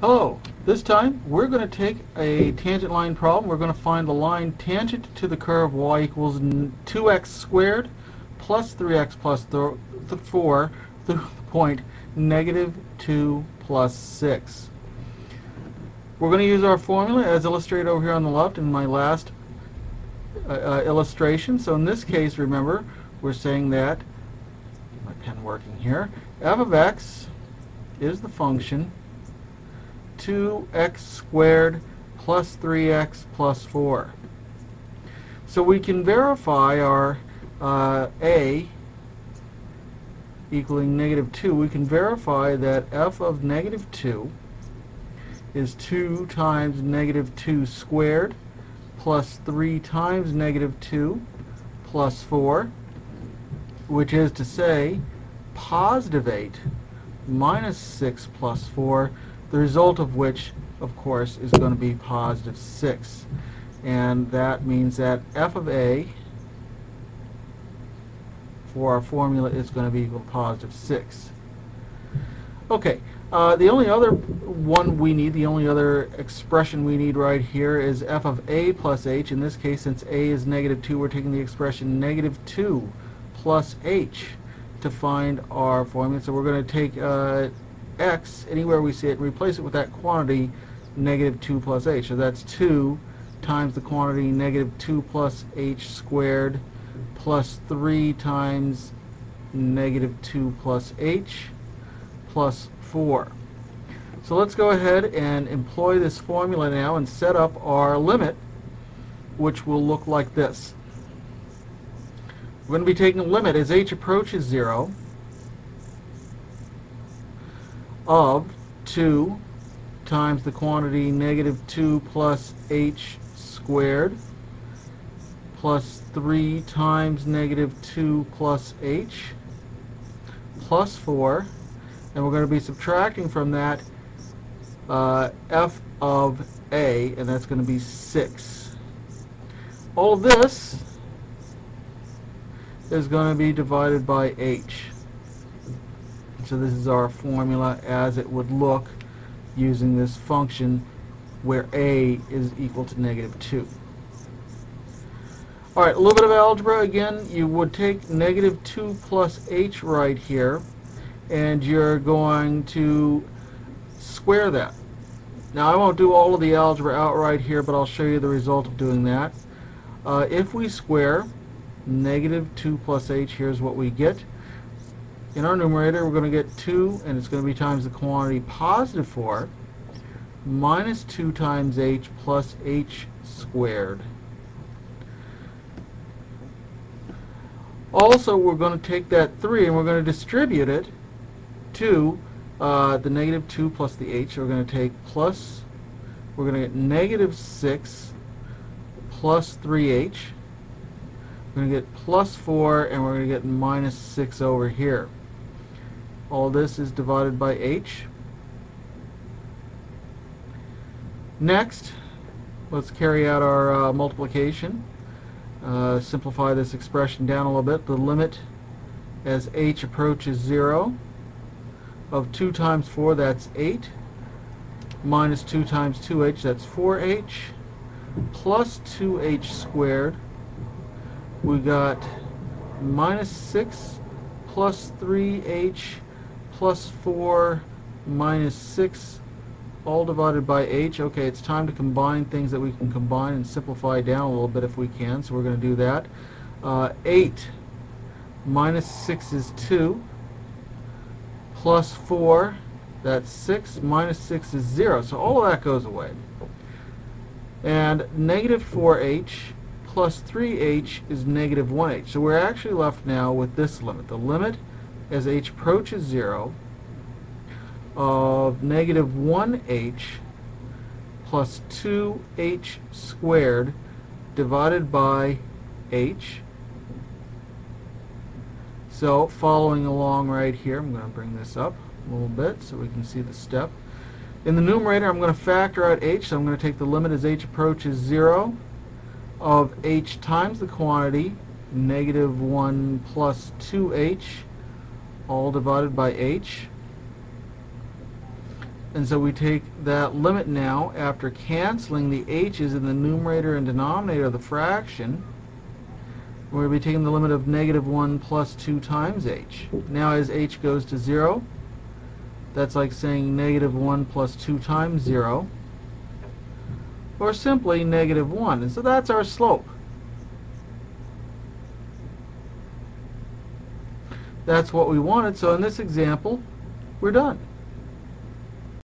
Hello. This time we're going to take a tangent line problem. We're going to find the line tangent to the curve y equals 2x squared plus 3x plus 4 through the point negative 2 plus 6. We're going to use our formula as illustrated over here on the left in my last illustration. So in this case, remember, we're saying that, my pen working here, f of x is the function 2x squared plus 3x plus 4. So we can verify our a equaling negative 2. We can verify that f of negative 2 is 2 times negative 2 squared plus 3 times negative 2 plus 4, which is to say positive 8 minus 6 plus 4, the result of which, of course, is going to be positive 6. And that means that f of a for our formula is going to be equal to positive 6. Okay, the only other one we need, the only other expression we need right here is f of a plus h. In this case, since a is negative 2, we're taking the expression negative 2 plus h to find our formula. So we're going to take x, anywhere we see it, and replace it with that quantity, negative 2 plus h. So that's 2 times the quantity negative 2 plus h squared plus 3 times negative 2 plus h plus 4. So let's go ahead and employ this formula now and set up our limit, which will look like this. We're going to be taking a limit as h approaches 0 of 2 times the quantity negative 2 plus h squared plus 3 times negative 2 plus h plus 4, and we're going to be subtracting from that f of a, and that's going to be 6. All of this is going to be divided by h. So this is our formula as it would look using this function where a is equal to negative 2. Alright, a little bit of algebra again. You would take negative 2 plus h right here, and you're going to square that. Now I won't do all of the algebra outright here, but I'll show you the result of doing that. If we square negative 2 plus h, here's what we get. In our numerator, we're going to get 2, and it's going to be times the quantity positive 4, minus 2 times h plus h squared. Also, we're going to take that 3 and we're going to distribute it to the negative 2 plus the h. So we're going to take plus, we're going to get negative 6 plus 3h. We're going to get plus 4, and we're going to get minus 6 over here. All this is divided by h. Next, let's carry out our multiplication. Simplify this expression down a little bit. The limit as h approaches 0 of 2 times 4, that's 8, minus 2 times 2h, that's 4h, plus 2h squared. We got minus 6 plus 3h plus 4 minus 6, all divided by h. Okay, it's time to combine things that we can combine and simplify down a little bit if we can, so we're going to do that. 8 minus 6 is 2, plus 4, that's 6, minus 6 is 0, so all of that goes away. And negative 4h plus 3h is negative 1h. So we're actually left now with this limit. The limit as h approaches 0 of negative 1h plus 2h squared divided by h. So following along right here, I'm going to bring this up a little bit so we can see the step. In the numerator, I'm going to factor out h, so I'm going to take the limit as h approaches 0 of h times the quantity, negative 1 plus 2h, all divided by h. And so we take that limit now, after canceling the h's in the numerator and denominator of the fraction, we're going to be taking the limit of -1 plus 2 times h. Now as h goes to 0, that's like saying -1 plus 2 times 0, or simply -1. And so that's our slope. That's what we wanted. So in this example, we're done.